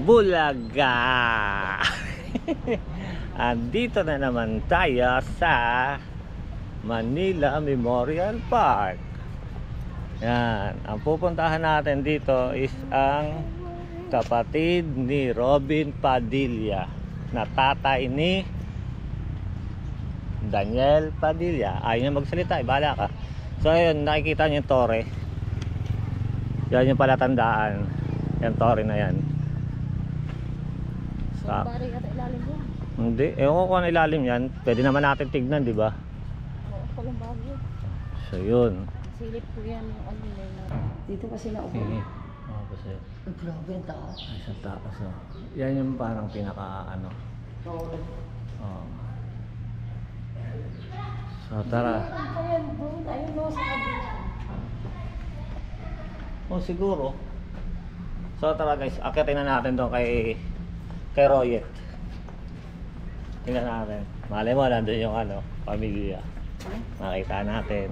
Bulaga. Andito na naman tayo sa Manila Memorial Park. Yan, ang pupuntahan natin dito is ang kapatid ni Robin Padilla na tatay ni Daniel Padilla. Ayaw niya magsalita, bahala ka. So ayun, nakikita niyo yung tore. Yan yung palatandaan. Yung tore na yan. Sa hindi, ewan ko kung ano ilalim yan. Pwede naman natin tignan, di ba? Oo, palang bagyo. So yun. Silip ko yan yung ano na. Dito kasi naupo. Oo, kasi. Ang grabe ang taas. Ay, sa taas. Oh. Yan yung parang pinaka ano. Oo. Oh. So tara. Ayan, doon. Ayun no, sa kabila. Oh, siguro. So tara guys, akitin na natin doon kay Royet. Tingnan natin. Malay mo, nandun yung ano, pamilya. Makita natin.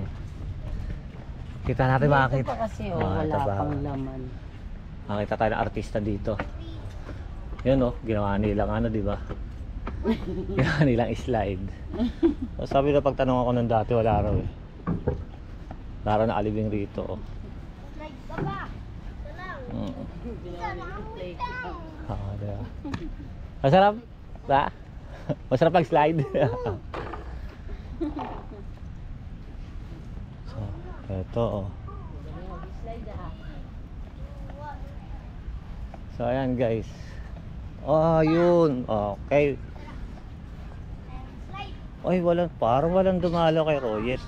Kita natin makakita. Dito pa kasi wala pang laman. Makita tayo ng artista dito. Yun oh, ginawa nilang ano, di ba? Ginawa nilang slide. So, sabi na pagtanong ako nung dati, wala raw eh. Wala raw na alibing rito oh. Slide ka ba? Ito lang. Diba? Masarap? Ba? Masarap pag-slide. So, ito oh. So, ayan guys. Oh, yun. Okay. Ay, parang walang dumalo kay Royet.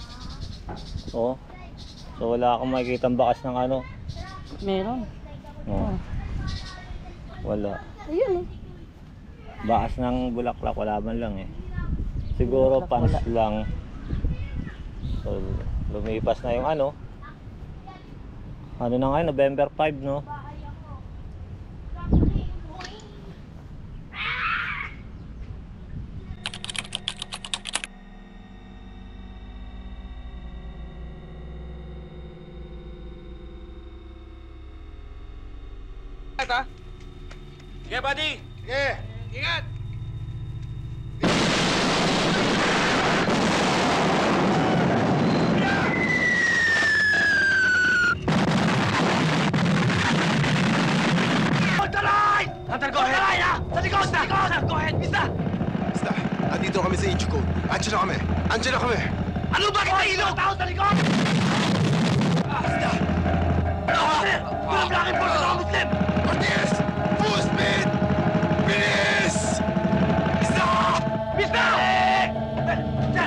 Oh. So, wala akong makikita ang bakas ng ano. Meron. Oh. Wala. Ayun eh. Bakas ng bulaklak, wala man lang eh. Siguro pans lang. So, lumipas na yung ano. Ano na ngayon, November 5, no? Ha? Sige, buddy! Sige! Ingat! Hunter, go ahead! Sa likod! Sa likod! Go ahead, Mista! Basta, andito kami sa Ichiko. Andiyan na kami! Andiyan na kami! Ano ba kita ilog? Tao sa likod! Basta! Walang blocking force sa Muslim! Martinez! Full speed! Bilis! Mista! Mista! Mista!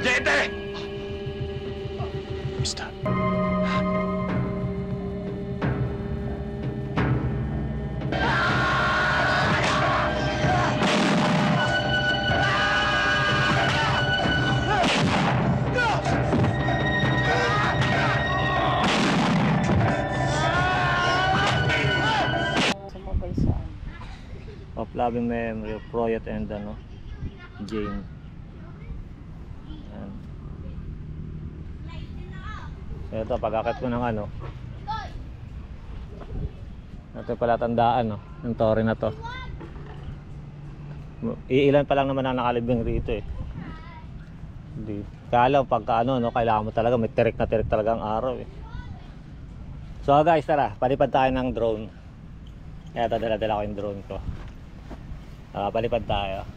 Jete! Basta. Sumabay saan? Of loving memory of Royet and ano, Jane. Yan. So ito, pag-akit ko ng ano, ito pala tandaan no, yung tore na to. Iilan pa lang naman ang nakalibing rito eh. Hindi. Kaya lang pagka ano, no, kailangan mo talaga, may tirik na tirik talaga ang araw eh. So guys, tara, palipad tayo ng drone. Kaya ito, dala-dala ko yung drone ko. Palipad tayo.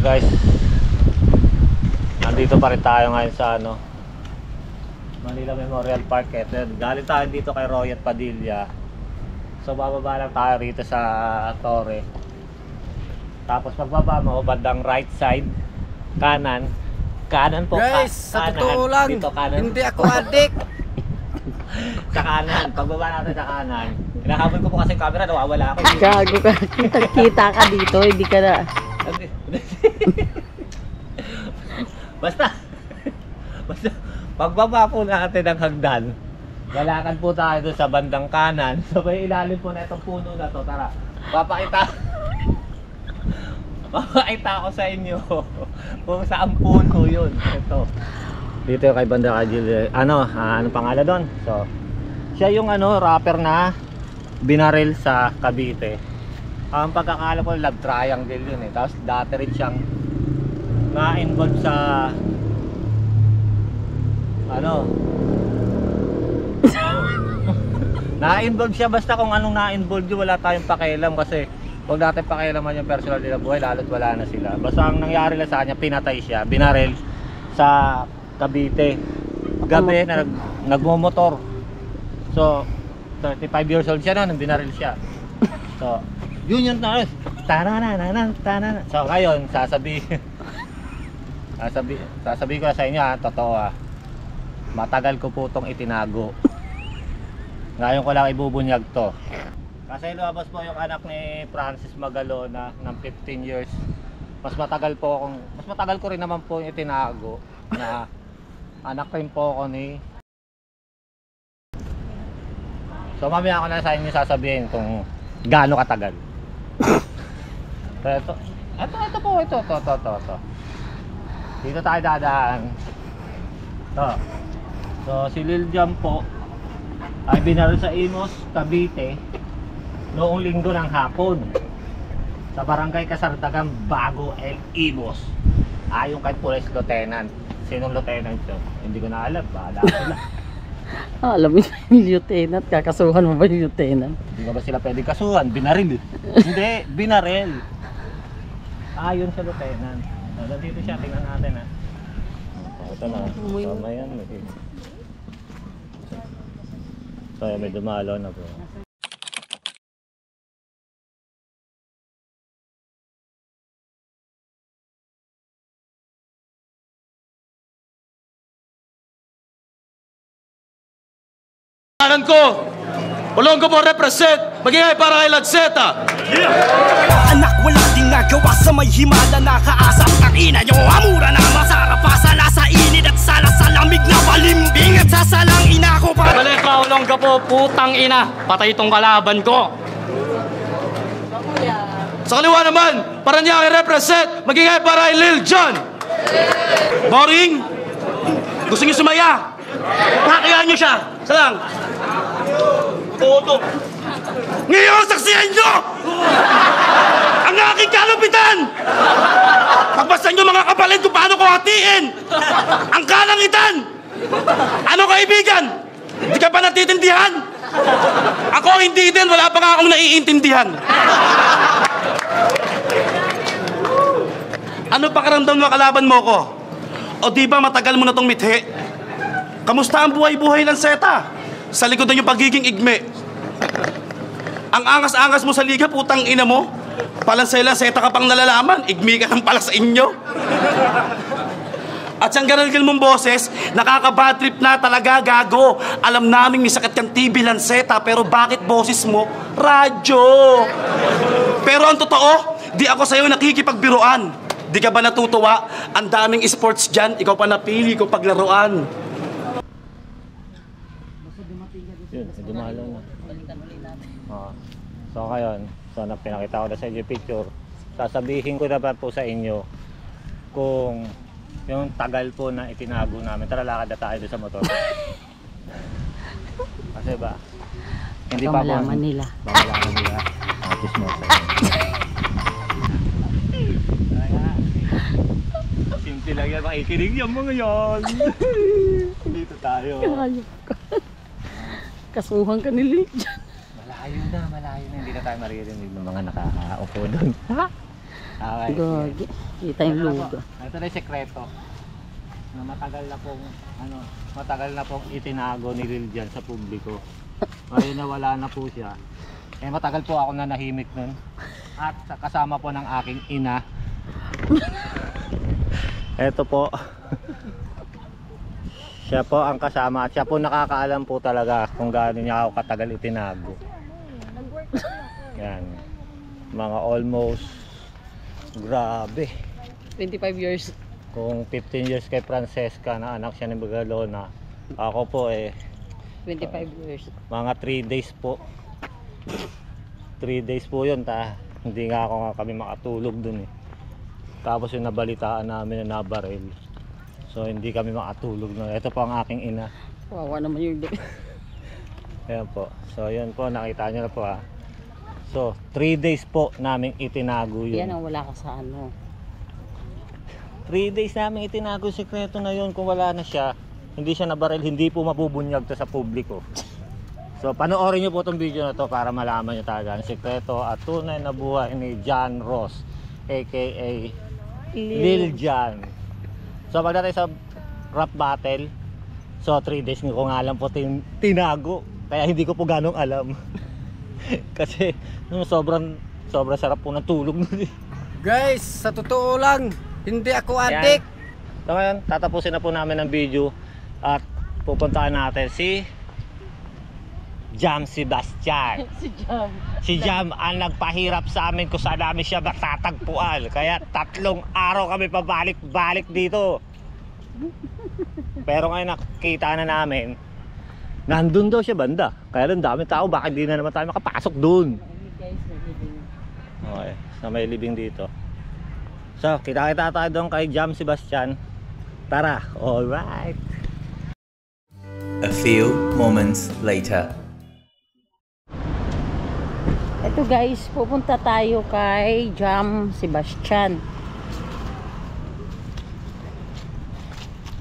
guys, nandito pa rin tayo ngayon sa Manila Memorial Park. Galing tayo dito kay Roy at Padilla. So bababa lang tayo rito sa Torre. Tapos pagbaba mo, bandang right side, kanan po. Guys, sa totoo lang, dito, kanan. hindi ako adik. Sa kanan, pagbaba natin sa kanan. Hinahabol ko po kasi yung camera, nawawala ako. Gago ka. Kita ka dito, hindi ka na. Basta pagbaba po natin ng hagdan, lalakad po tayo doon sa bandang kanan. So may ilalim po na itong puno na to. Tara, papakita ko sa inyo kung saan puno yun. Ito dito kay banda kay Jill. Ano pangalan doon? So siya yung rapper na binaril sa Cavite. Ang pagkakala ko love triangle yun eh. Tapos dati rin siyang na-involved sa na-involved siya. Basta kung anong na-involved yun, wala tayong pakialam. Kasi huwag natin pakialaman yung personal nila buhay, lalo't wala na sila. Basta ang nangyari lang sa kanya, pinatay siya, binaril sa Cavite gabi na nagmumotor. So 35 years old siya noon nang binaril siya. So yun yung tanana. So ngayon sasabihin ko na sa inyo totoo matagal ko po itong itinago. Ngayon ko lang ibubunyag to. Kasi lumabas po yung anak ni Francis Magalona ng 15 years. Mas matagal ko rin naman po yung itinago na anak rin po ako ni. So mamaya ko na sa inyo sasabihin kung gaano katagal. Ito po. Dito tayo dadaan. So si Lil Jam po ay binaril sa Imos, Cavite noong linggo ng hapon sa barangay Kasartagan, Bago El Imos. Ayon kay Police Lieutenant. Sinong lieutenant yun? Hindi ko na alam. Bahala ko na. Alam mo yung lieutenant, kakasuhan mo ba yung lieutenant? Hindi ka ba sila pwedeng kasuhan? Binaril. Hindi, binaril. Ayon sa lieutenant. Nandito siya, tingnan natin ito na, tama yan. So may dumalo na po. Kanan ko, Olongo mo represent, magingay para kay Ladseta. Anak walang ginagawa sa may himala, nakaasap ang ina nyo. Amura na masarap pa sa lasa, init at sala sa lamig na balimbing. At sasalang ina ko pa. Balik ka, Olongo po, putang ina. Patay itong kalaban ko. Sa kaliwa naman, Paranaque represent, magingay para kay Lil Jon. Boring? Gusto niyo sumaya? Pakayaan niyo siya. Salang. Toto. Ngayon, saksihan nyo! Ang aking kalupitan! Pagbasan nyo mga kapalid kung paano ko hatiin! Ang kalangitan! Ano kaibigan? Hindi ka pa natitindihan? Ako hindi din, wala pa nga akong naiintindihan. Ano pakiramdam mo kalaban mo ko? O di ba matagal mo na tong mithi? Kamusta ang buhay-buhay ng seta? Sa likod ng yung pagiging igme. Ang angas-angas mo sa liga, putang ina mo. Palansela, seta ka pang nalalaman. Igme ka lang pala sa inyo. At siyang ganalgal mong boses, nakaka-bad trip na talaga, gago. Alam namin may sakit kang TV lanseta, pero bakit boses mo? Radyo. Pero ang totoo, di ako sa'yo nakikipagbiruan. Di ka ba natutuwa? Ang daming sports dyan, ikaw pa napili ko paglaruan. Yun, dumalo na. So ngayon, pinakita ko na sa inyo picture. Sasabihin ko naman po sa inyo kung yung tagal po na itinago namin. Tara, lakad na tayo doon sa motor. Kasi ba, hindi pa malaman nila. Malaman nila. Chismosa. Simple lang yan, makikinig yung mga yan. Dito tayo. Kasuhan ka ni Lil Jon. Malayo na. Hindi na tayo maririnig ng mga nakakaupo doon. Okay. Gagi. Kita yung luga. Ito na yung sekreto na matagal na pong itinago ni Lil Jan sa publiko. Ngayon na wala na po siya. Matagal po ako na nahimik nun. At kasama po ng aking ina. Ito po. Siya po ang kasama at siya po nakakaalam po talaga kung gaano niya ako katagal itinago. Yan. Mga almost, grabe. 25 years. Kung 15 years kay Francesca na anak siya ni Bagalona, ako po 25 years. mga 3 days po. 3 days po yun, hindi nga kami makatulog dun eh. Tapos yung nabalitaan namin na nabaril, so hindi kami makatulog na. Ito po ang aking ina. Wawa naman yung Ayan po, so yun po, nakita nyo na po ha. So 3 days po namin itinago yun. Yan ang wala ka sa ano. 3 days namin itinago yung sekreto na yun. Kung wala na siya, hindi siya nabaril, hindi po mabubunyag to sa publiko. So panoorin nyo po itong video na to para malaman nyo talaga ang sekreto at tunay na buhay ni John Ross aka Lil Jan. So pagdating sa rap battle, so 3 days ko nga lang po tinago, kaya hindi ko po ganong alam. Kasi sobrang sarap po ng tulog nun eh. Guys, sa totoo lang, hindi ako adik. So ngayon, tatapusin na po namin ang video at pupuntahan natin si Jam Sebastian. Si Jam ang nagpahirap sa amin kung saan namin siya matatagpuan. Kaya 3 araw kami pabalik-balik dito. Pero ngayon nakita na namin, nandun daw siya banda. Kaya lang dami tao, bakit di na naman tayo makapasok dun? Okay, na may libing dito. So, kita-kita tayo doon kay Jam Sebastian. Tara, alright. A few moments later. Ito guys, pupunta tayo kay Jam Sebastian.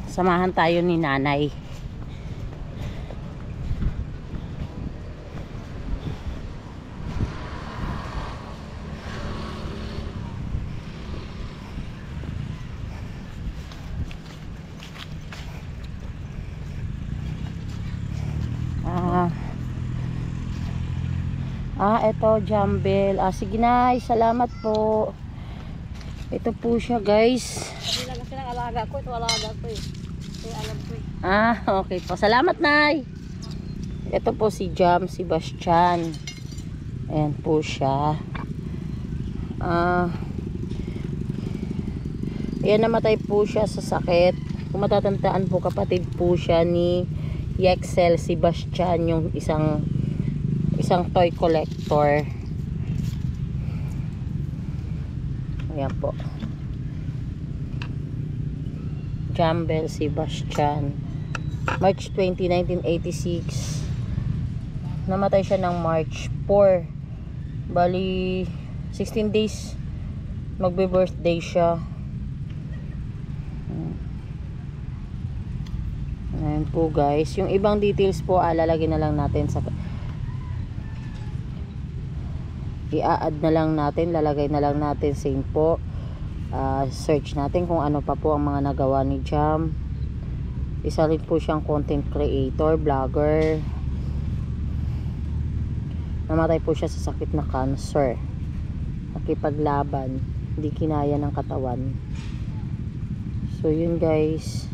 Samahan tayo ni nanay. Ito Jambel. Sige na, salamat po. Ito po siya guys. Kasi alaga ko, ito alaga ko eh. Kaya alam ko eh. Okay po. Salamat nay. Ito po si Jam Sebastian. Ayan po siya. Ayan, namatay po siya sa sakit. Kung matatandaan po, kapatid po siya ni Yexel Sebastian, yung isang toy collector. Ayan po. Jambel Sebastian. March 20, 1986. Namatay siya ng March 4. Bali 16 days magbe-birthday siya. Ayan po guys. Yung ibang details po lalagyan na lang natin sa i-add na lang natin, lalagay na lang natin same po. Search natin kung ano pa po ang mga nagawa ni Jam. Isa rin po siyang content creator, vlogger. Namatay po siya sa sakit na cancer. Nakipaglaban, hindi kinaya ng katawan. So yun guys.